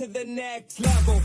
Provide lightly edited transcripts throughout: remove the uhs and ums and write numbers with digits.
to the next level.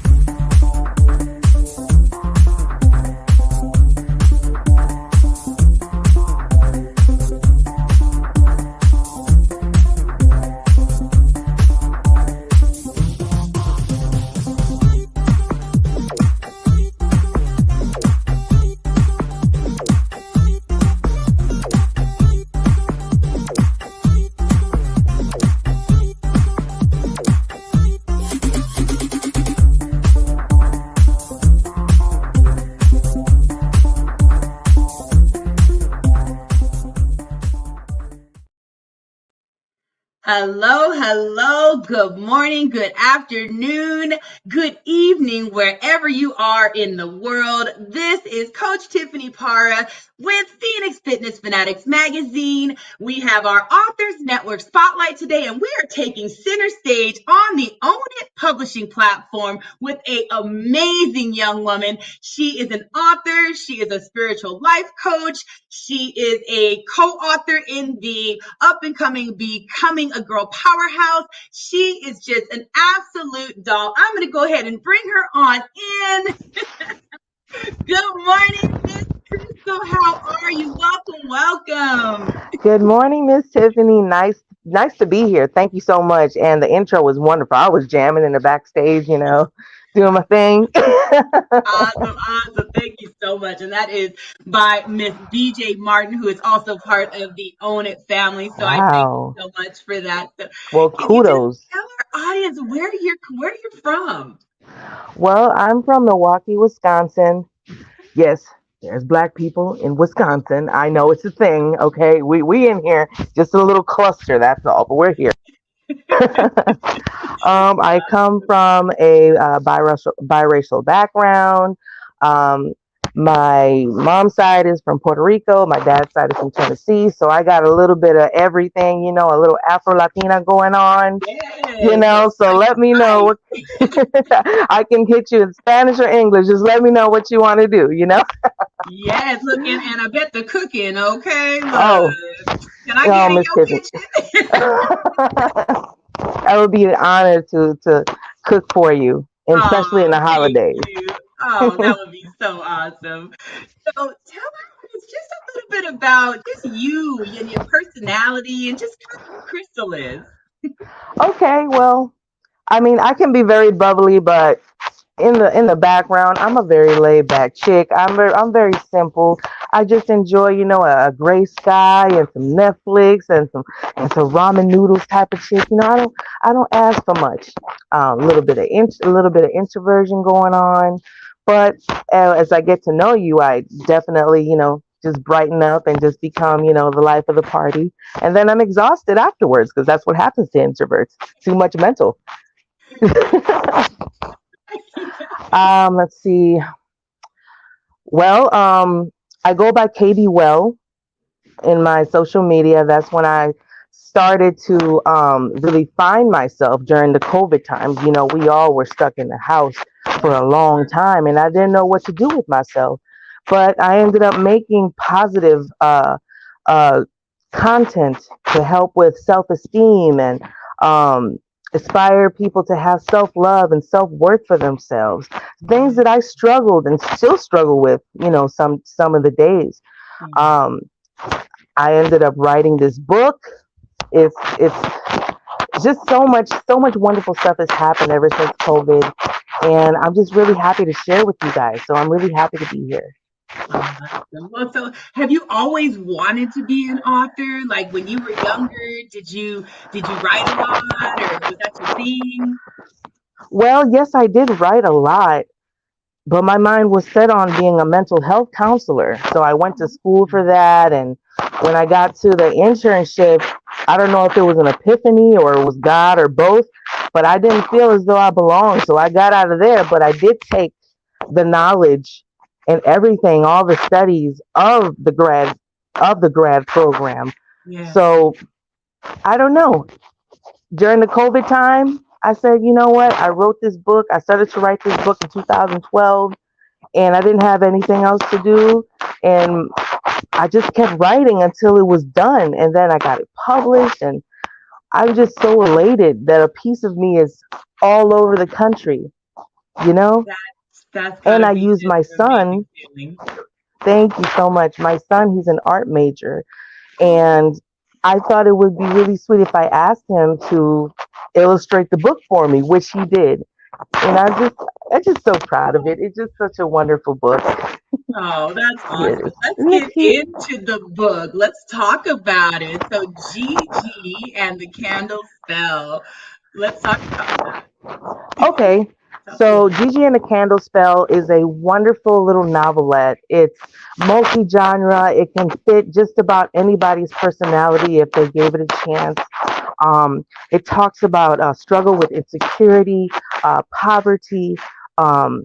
Hello, hello, good morning, good afternoon, good evening, wherever you are in the world. This is Coach Tiffany Para with Phoenix Fitness Fanatics magazine. We have our Authors Network Spotlight today, and we are taking center stage on the Own It publishing platform with an amazing young woman. She is an author, she is a spiritual life coach, she is a co-author in the up-and-coming Becoming a Girl Powerhouse. She is just an absolute doll. I'm going to go ahead and bring her on in. Good morning, Miss Kristle. How are you? Welcome. Good morning, Miss Tiffany. Nice to be here. Thank you so much. And the intro was wonderful. I was jamming in the backstage, doing my thing. Awesome. Thank you so much. And that is by Miss BJ Martin, who is also part of the Own It family. So I thank you so much for that. So well, kudos. Tell our audience where you're from. Well, I'm from Milwaukee, Wisconsin. Yes, there's Black people in Wisconsin. I know it's a thing. Okay, we in here, just a little cluster. That's all. But we're here. I come from a biracial background. My mom's side is from Puerto Rico. My dad's side is from Tennessee. So I got a little bit of everything, a little Afro-Latina going on, Yes. So let me know what I can hit you in Spanish or English. Just let me know what you want to do, Yes, look, and I bet the cooking, okay? Look, oh, can I get in your kitchen? It would be an honor to cook for you, especially in the holidays. Oh, that would be so awesome. So tell us just a little bit about just you and your personality and just kind of who Kristle is. Okay, well, I mean, I can be very bubbly, but in the background, I'm a very laid back chick. I'm very simple. I just enjoy, a gray sky and some Netflix and some ramen noodles type of chick. I don't ask for much. A little bit of introversion going on, but as I get to know you, I definitely, just brighten up and just become, the life of the party. And then I'm exhausted afterwards because that's what happens to introverts. Too much mental. Let's see. Well, I go by Katie Well in my social media. That's when I started to really find myself during the COVID times. We all were stuck in the house for a long time, and I didn't know what to do with myself. But I ended up making positive content to help with self-esteem and inspire people to have self-love and self-worth for themselves. Things that I struggled and still struggle with, some of the days. I ended up writing this book. It's just so much wonderful stuff has happened ever since COVID, and I'm just really happy to share with you guys. So I'm really happy to be here. Well, so have you always wanted to be an author? Like when you were younger, did you write a lot, or was that your thing? Well, yes, I did write a lot, but my mind was set on being a mental health counselor. So I went to school for that, and when I got to the internship, I don't know if it was an epiphany or it was God or both, but I didn't feel as though I belonged. So I got out of there, but I did take the knowledge and everything, all the studies of the grad program. Yeah. So I don't know. During the COVID time, I said, you know what? I wrote this book. I started to write this book in 2012, and I didn't have anything else to do. And I just kept writing until it was done. And then I got it published, and I'm just so elated that a piece of me is all over the country, you know? That's And gotta I be use just my an amazing son. feeling. Thank you so much. My son, he's an art major. Oh, And I thought it would be really sweet if I asked him to illustrate the book for me, which he did. And I'm just so proud of it. It's just such a wonderful book. oh, that's It awesome. is. Let's Isn't it get cute? into the book. Let's talk about it. So, Gigi and the Candle Spell. Let's talk about that. Okay. Tell me a So little. Gigi and the Candle Spell is a wonderful little novelette. It's multi-genre. It can fit just about anybody's personality if they gave it a chance. It talks about struggle with insecurity, poverty, um,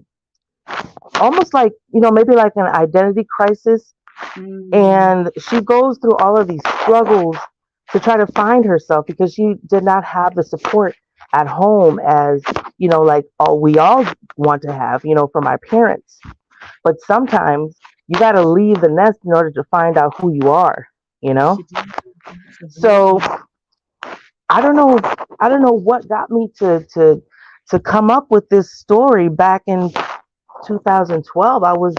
almost like, maybe like an identity crisis. Mm, And she goes through all of these struggles to try to find herself because she did not have the support at home as, like all we all want to have, from our parents. But sometimes you got to leave the nest in order to find out who you are, you yes, know? you do. So Absolutely. I don't know what got me to come up with this story back in 2012. I was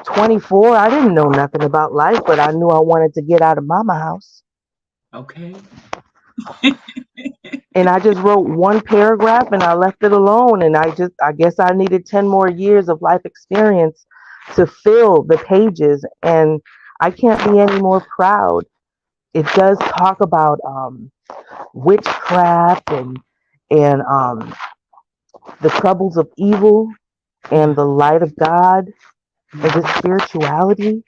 24. I didn't know nothing about life, but I knew I wanted to get out of mama house. Okay. And I just wrote one paragraph and I left it alone. And I guess I needed 10 more years of life experience to fill the pages. And I can't be any more proud. It does talk about witchcraft and the troubles of evil and Yeah. the light of God and the Mhm. spirituality,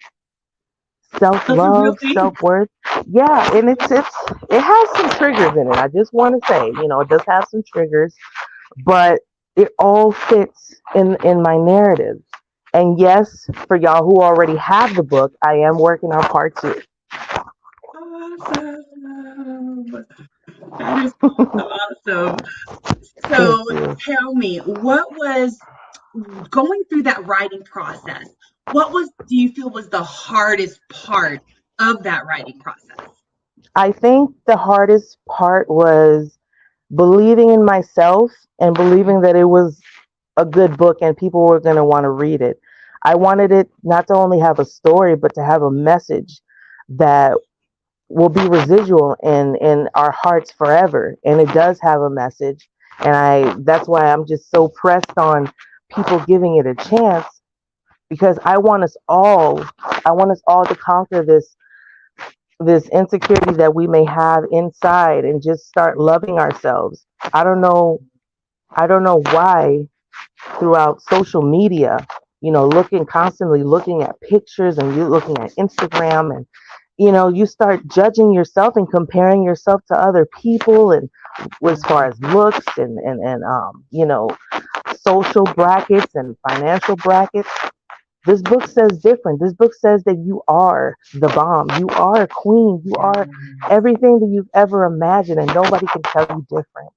Those are real self-love, things. self-worth. Yeah, and it has some triggers in it. I just want to say, it does have some triggers, but it all fits in my narrative. And yes, for y'all who already have the book, I am working on part two. Awesome. That is awesome. Awesome. Thank So you. tell me, what was going through that writing process? Do you feel was the hardest part of that writing process? I think the hardest part was believing in myself and believing that it was a good book and people were going to want to read it. I wanted it not to only have a story, but to have a message that will be residual in our hearts forever. And it does have a message. And that's why I'm just so pressed on people giving it a chance because I want us all to conquer this insecurity that we may have inside and just start loving ourselves. I don't know why throughout social media, constantly looking at pictures and you looking at Instagram and you start judging yourself and comparing yourself to other people and as far Mhm. as looks and social brackets and financial brackets. This book says different. This book says that you are the bomb. You are a queen. You are Yes. everything that you've ever imagined, and nobody can tell you different.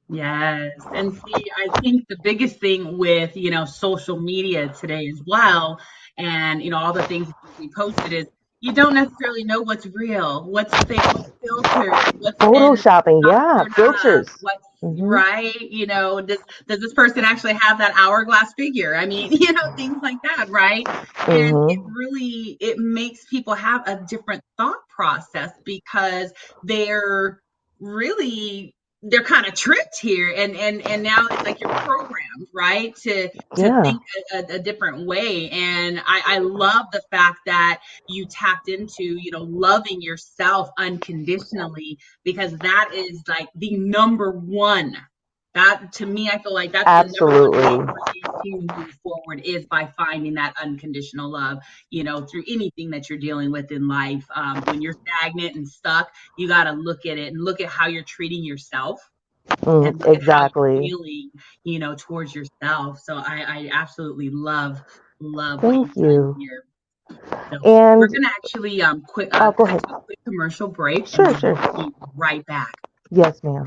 Yes. And see, I think the biggest thing with, social media today as well, and, all the things that we posted is you don't necessarily know what's real, what's fake, what's filtered, what's been Photoshopping, yeah, doctored up, filters. what's Hmm. right, does this person actually have that hourglass figure? I mean, things like that, right? And Hmm. it makes people have a different thought process because they're really they're kind of tricked here and now it's like you're programmed right to Yeah, think a different way and I love the fact that you tapped into loving yourself unconditionally because that is like the number one that to me I feel like that's the number one way absolutely. for you to move forward is by finding that unconditional love through anything that you're dealing with in life when you're stagnant and stuck you got to look at it and look at how you're treating yourself and look at how you're Exactly. feeling, towards yourself. So I absolutely love what Thank you've done you. here. So we're And gonna actually oh, go cut ahead. to a quick commercial break and Sure, then sure. we'll be right back. Yes, ma'am.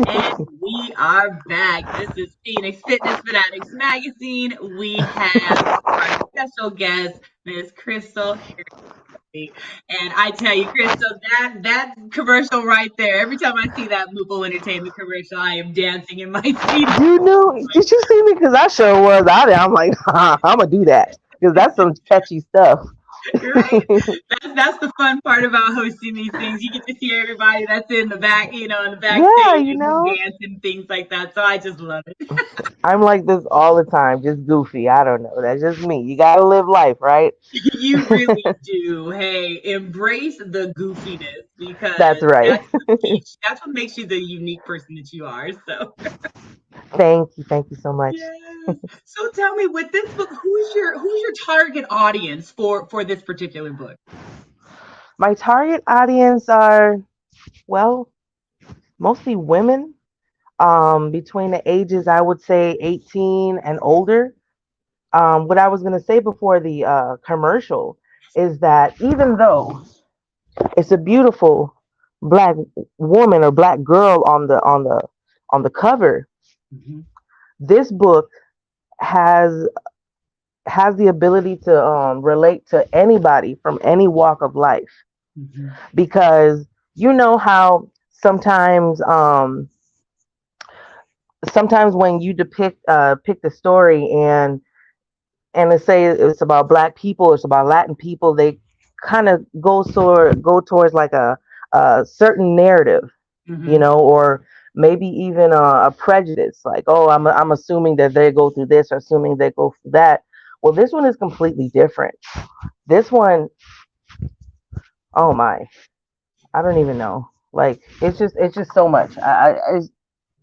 And we are back. This is Phoenix Fitness Fanatics Magazine. We have our special guest, Miss Kristle Harris-Bowie. And I tell you, Kristle, that commercial right there, every time I see that Lupo Entertainment commercial, I am dancing in my seat. You knew? Did you see me? Because I sure was out there. I'm like, I'm gonna do that because that's some catchy stuff. Right? That's the fun part about hosting these things. You get to see everybody that's in the back, in the Yeah, backstage you and just know, dancing, things like that. So I just love it. I'm like this all the time, just goofy. I don't know. That's just me. You gotta live life, right? You really do. Hey, embrace the goofiness That's because right. that's what makes you the unique person that you are. So Thank you so much. yes. So tell me, with this book, who's your target audience for this particular book? My target audience are, well, mostly women, between the ages, I would say 18 and older. What I was going to say before the commercial is that even though it's a beautiful black woman or black girl on the cover, Hmm. this book has has the ability to relate to anybody from any walk of life, Hmm. because you know how sometimes when you depict pick the story, and let's say it's about black people, it's about Latin people, they kind of go towards like a certain narrative, Hmm. or maybe even a prejudice, like, oh, I'm assuming that they go through this or assuming they go through that. Well, this one is completely different. This one, oh my, I don't even know. Like, it's just so much.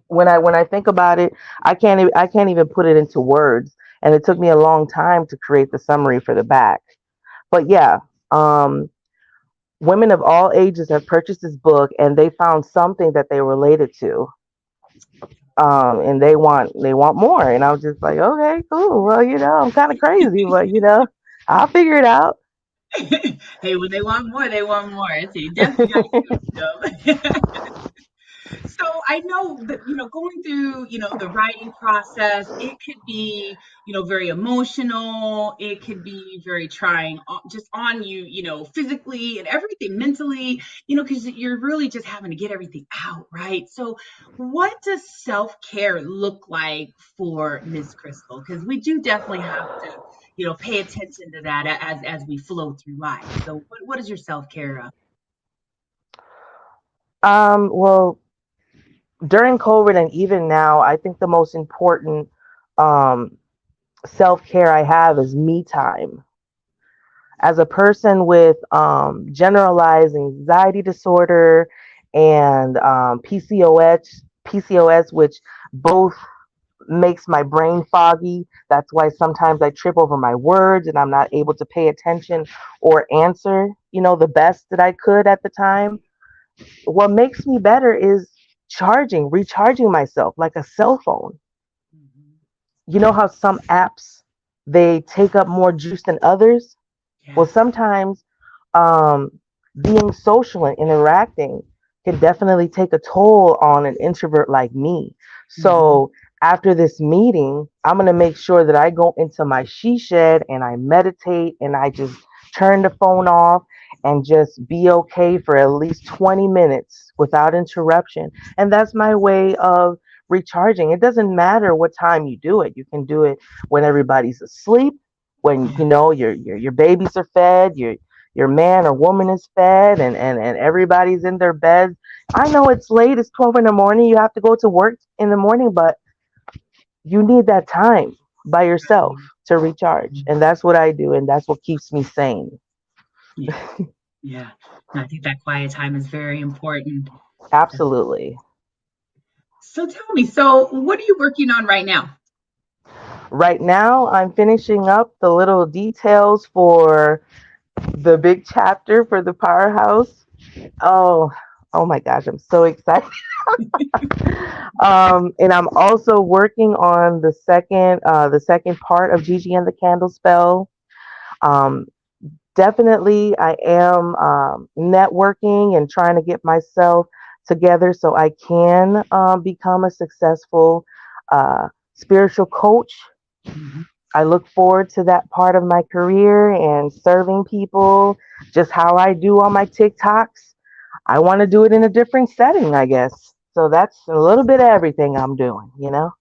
When I think about it, I can't even put it into words. And it took me a long time to create the summary for the back. But yeah, um, women of all ages have purchased this book, and they found something that they related to, and they want more. And I was just like, okay, cool. Well, I'm kind of crazy, but I'll figure it out. Hey, when they want more, they want more. So you definitely got to give them. So I know that, going through, the writing process, it could be, very emotional. It could be very trying just on you, physically and everything, mentally, because you're really just having to get everything out, right? So what does self-care look like for Miss Kristle? Because we do definitely have to, pay attention to that as we flow through life. So what is your self-care? Well, during COVID and even now, I think the most important um, self care I have is me time. As a person with generalized anxiety disorder and PCOS, which both makes my brain foggy. That's why sometimes I trip over my words and I'm not able to pay attention or answer, the best that I could at the time. What makes me better is recharging myself like a cell phone. Mhm. You know how some apps, they take up more juice than others? Well, Yeah. sometimes um, being social and interacting can definitely take a toll on an introvert like me. Mhm. So after this meeting, I'm going to make sure that I go into my she shed and I meditate and I just turn the phone off and just be okay for at least 20 minutes without interruption. And that's my way of recharging. It doesn't matter what time you do it. You can do it when everybody's asleep, when Yeah. your babies are fed, your man or woman is fed, and everybody's in their beds. I know it's late, it's 12 in the morning, you have to go to work in the morning, but you need that time by yourself Mhm. to recharge. And that's what I do, and that's what keeps me sane. Yeah. Yeah. No, I think that quiet time is very important. Absolutely. So tell me, so what are you working on right now? Right now, I'm finishing up the little details for the big chapter for the Powerhouse. Oh, oh my gosh, I'm so excited. And I'm also working on the second part of Gigi and the Candle Spell. Um, Definitely, I am networking and trying to get myself together so I can become a successful spiritual coach. Mhm. I look forward to that part of my career and serving people just how I do on my TikToks. I want to do it in a different setting, I guess. So that's a little bit of everything I'm doing, you know?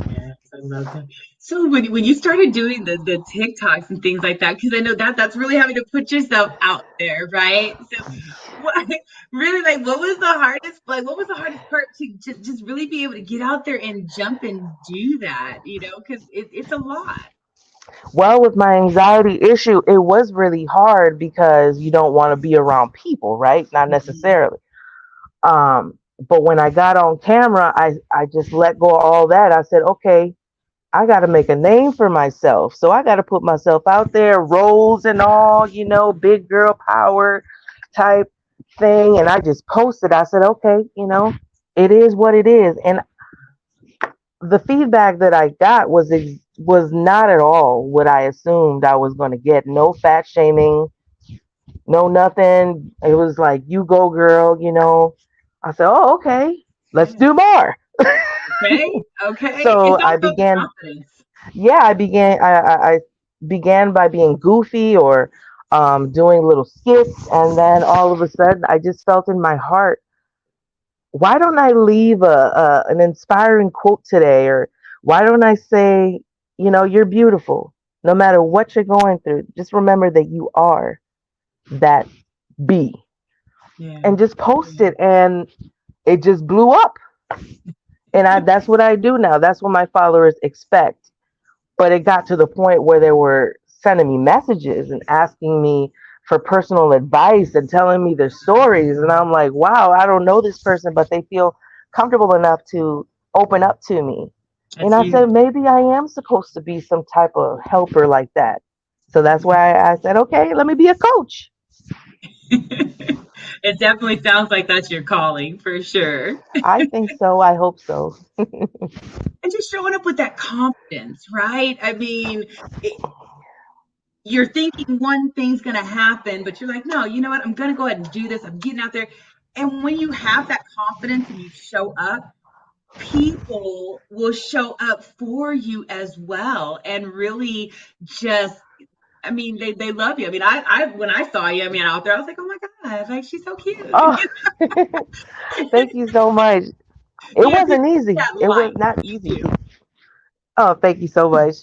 Yes, I love that. So when you started doing the TikToks and things like that, because I know that that's really having to put yourself out there, right? So what really like what was the hardest part to just really be able to get out there and jump and do that, because it's a lot. Well, with my anxiety issue, it was really hard because you don't want to be around people, right? Not Mhm. necessarily. But when I got on camera, I just let go of all that. I said, okay, I got to make a name for myself. So I got to put myself out there, roles and all, big girl power type thing. And I just posted. I said, okay, it is what it is. And the feedback that I got was not at all what I assumed I was going to get. No fat shaming, no nothing. It was like, you go, girl. I said, oh, okay, let's Yeah. do more. Okay. Okay. So It's I also began confidence. yeah, I began by being goofy or doing little skits, and then all of a sudden I just felt in my heart, why don't I leave an inspiring quote today, or why don't I say, you're beautiful, no matter what you're going through. Just remember that you are that bee, Yeah. and just post Yeah. it, and it just blew up. And that's what I do now. That's what my followers expect. But it got to the point where they were sending me messages and asking me for personal advice and telling me their stories. And I'm like, wow, I don't know this person, but they feel comfortable enough to open up to me. And That's I said, huge. maybe I am supposed to be some type of helper like that. So that's why I said, okay, let me be a coach. It definitely sounds like that's your calling for sure. I think so. I hope so. And just showing up with that confidence, right? I mean, it, you're thinking one thing's going to happen, but you're like, no, you know what? I'm going to go ahead and do this. I'm getting out there. And when you have that confidence and you show up, people will show up for you as well and really just I mean, they love you. I mean, I when I saw you, I mean, out there, I was like, oh my God, like she's so cute. Oh, thank you so much. It Yeah, because wasn't easy. that It was light. not You easy. do. Oh, thank you so much.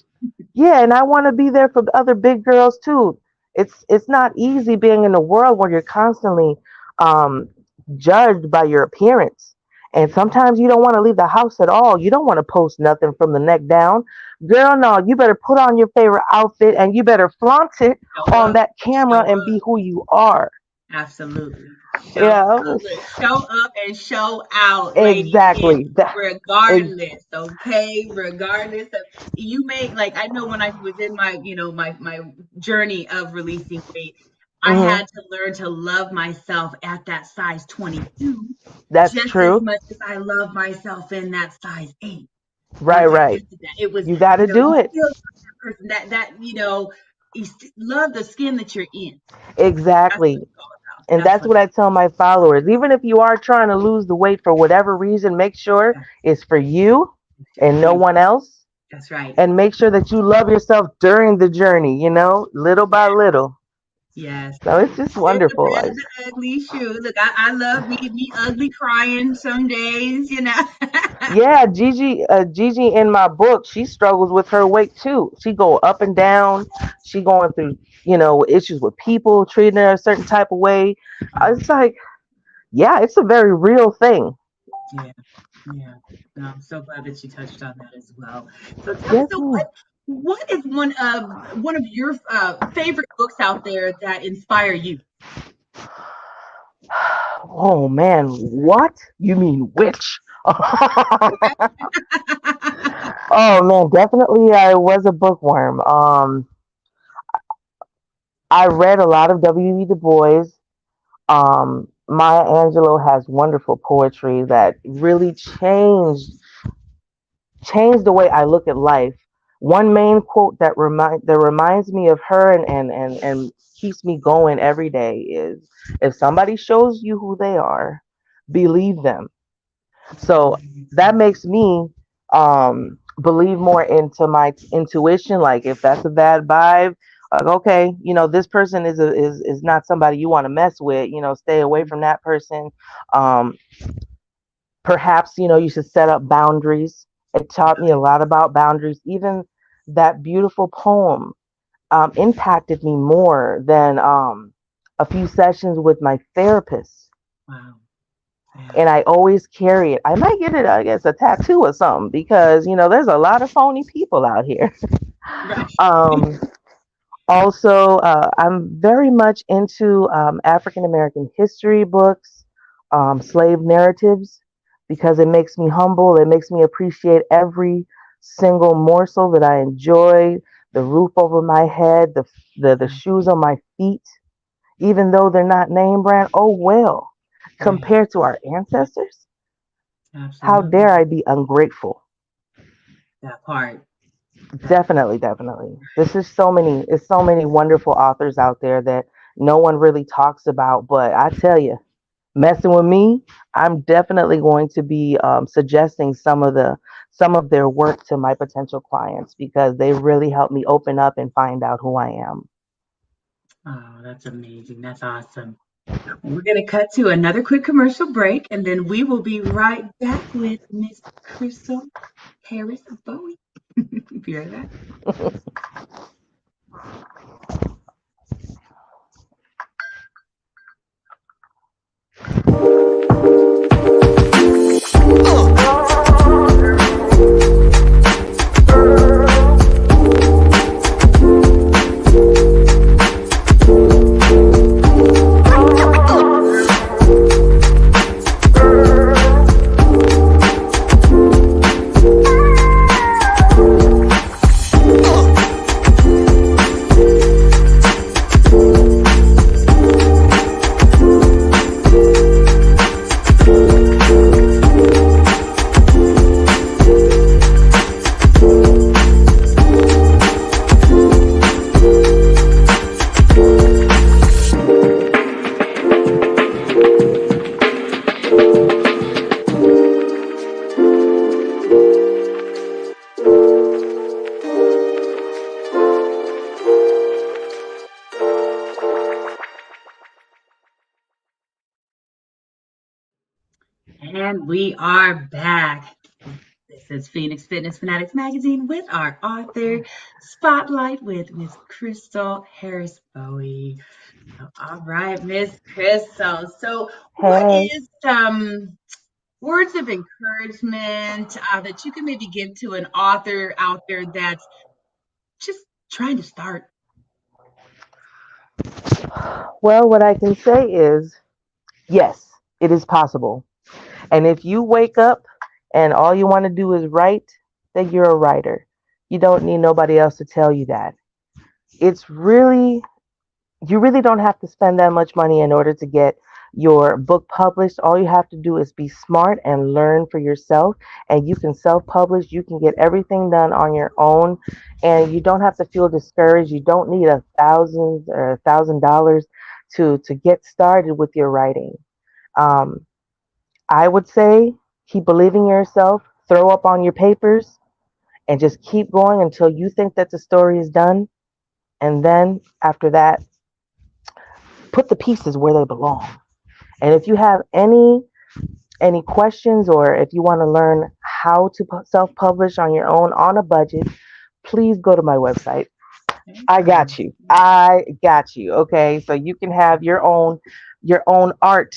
Yeah, and I want to be there for other big girls too. It's not easy being in a world where you're constantly um, judged by your appearance, and sometimes you don't want to leave the house at all. You don't want to post nothing from the neck down, girl. No, you better put on your favorite outfit and you better flaunt it Show on up, that camera show and be up. who you are. Absolutely. Show Yeah, up, show up and show out, ladies, and exactly. Ex- regardless, okay? Regardless of you may like I know when I was in my, my journey of releasing weight, I mhm. had to learn to love myself at that size 22 That's just as true. much as I love myself in that size 8. Right, Once I right. got to that, it was, You got to you do it. still love that person you love the skin that you're in. That's what Exactly. it's all about. And That's that's what what I tell my followers. Even if you are trying to lose the weight for whatever reason, make sure it's for you it's just and for no you. one else. That's right. And make sure that you love yourself during the journey, little Yeah. by little. Yes. So it's just Good, the wonderful. bad, the ugly. Shoot, look, I love me ugly crying some days. Yeah, Gigi in my book, she struggles with her weight too. She go up and down. She going through, issues with people treating her a certain type of way. It's like, yeah, it's a very real thing. Yeah, yeah. No, I'm so glad that you touched on that as well. So tell me, Yes, so ma'am. what is one of your favorite books out there that inspire you? Oh man, what? You mean which? Okay. Oh man, definitely I was a bookworm. I read a lot of W. E. Du Bois. Maya Angelou has wonderful poetry that really changed the way I look at life. One main quote that reminds me of her and keeps me going every day is, if somebody shows you who they are, believe them. So that makes me believe more into my intuition. Like if that's a bad vibe, like okay, this person is not somebody you want to mess with. Stay away from that person. Um, Perhaps you should set up boundaries. It taught me a lot about boundaries. Even that beautiful poem impacted me more than a few sessions with my therapist. Wow. Yeah. And I always carry it. I might get it, I guess, a tattoo or something because there's a lot of phony people out here. Right. um, Also, I'm very much into African American history books, slave narratives, because it makes me humble. It makes me appreciate every single morsel that I enjoy, the roof over my head, the shoes on my feet, even though they're not name brand. Oh well, Right. compared to our ancestors, how dare Absolutely. I be ungrateful? That part. That Definitely, definitely. It's so many wonderful authors out there that no one really talks about. But I tell you, messing with me, I'm definitely going to be suggesting some of their work to my potential clients because they really help me open up and find out who I am. oh, that's amazing. That's awesome. We're going to cut to another quick commercial break, and then we will be right back with Miss Kristle Harris-Bowie. Be right back. And we are back. This is Phoenix Fitness Fanatics Magazine with our author spotlight with Miss Kristle Harris-Bowie. All right, Miss Kristle. So, what Hey. is some words of encouragement that you can maybe give to an author out there that's just trying to start? Well, what I can say is yes, it is possible. And if you wake up and all you want to do is write, then you're a writer. You don't need nobody else to tell you that. It's really, you really don't have to spend that much money in order to get your book published. All you have to do is be smart and learn for yourself, and you can self publish. You can get everything done on your own, and you don't have to feel discouraged. You don't need $1,000 to get started with your writing. Um, I would say keep believing in yourself, throw up on your papers, and just keep going until you think that the story is done. And then after that, put the pieces where they belong. And if you have any questions or if you want to learn how to self-publish on your own on a budget, please go to my website. I got Okay. you. I got you. Okay, so you can have your own art,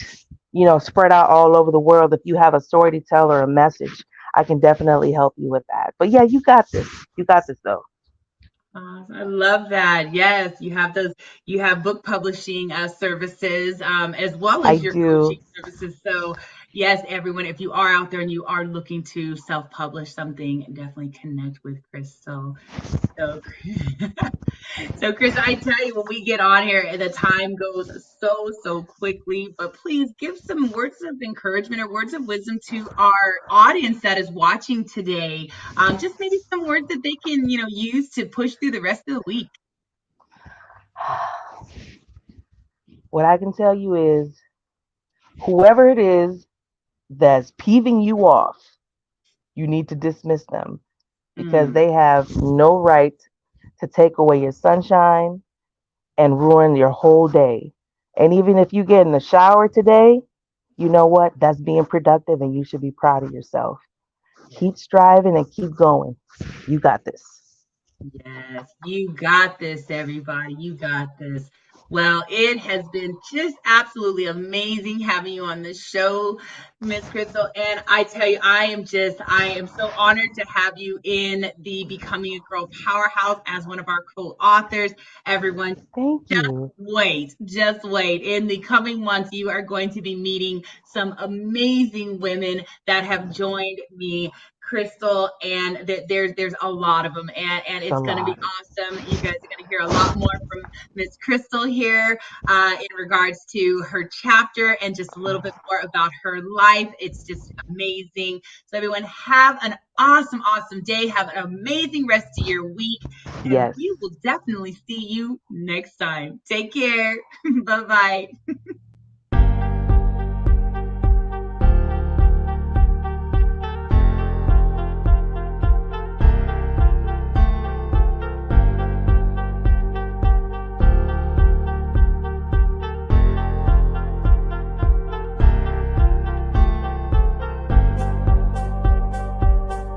spread out all over the world. If you have a story to tell or a message, I can definitely help you with that. But yeah, you got this. You got this though. I love that. Yes, you have those, you have book publishing services as well I as your coaching do. services. So, yes, everyone, if you are out there and you are looking to self publish something, definitely connect with Crystal. So, so, Chris, I tell you, when we get on here, the time goes so quickly. But please give some words of encouragement or words of wisdom to our audience that is watching today. Just maybe some words that they can, use to push through the rest of the week. What I can tell you is whoever it is that's peeving you off, you need to dismiss them because Mm, they have no right to take away your sunshine and ruin your whole day. And even if you get in the shower today, you know what? That's being productive and you should be proud of yourself. yes. Keep striving and keep going. You got this. Yes, you got this, everybody. You got this. Well, it has been just absolutely amazing having you on the show, Miss Kristle. And I tell you, I am so honored to have you in the Becoming a Girl Powerhouse as one of our co-authors. Everyone, Thank you. just wait. In the coming months, you are going to be meeting some amazing women that have joined me, Kristle, and there's a lot of them, and It's a it's going to be lot. awesome. You guys are going to hear a lot more from Miss Kristle here in regards to her chapter and just a little bit more about her life. It's just amazing. So everyone, have an awesome day. Have an amazing rest of your week, and Yes. we will definitely see you next time. Take care. Bye bye.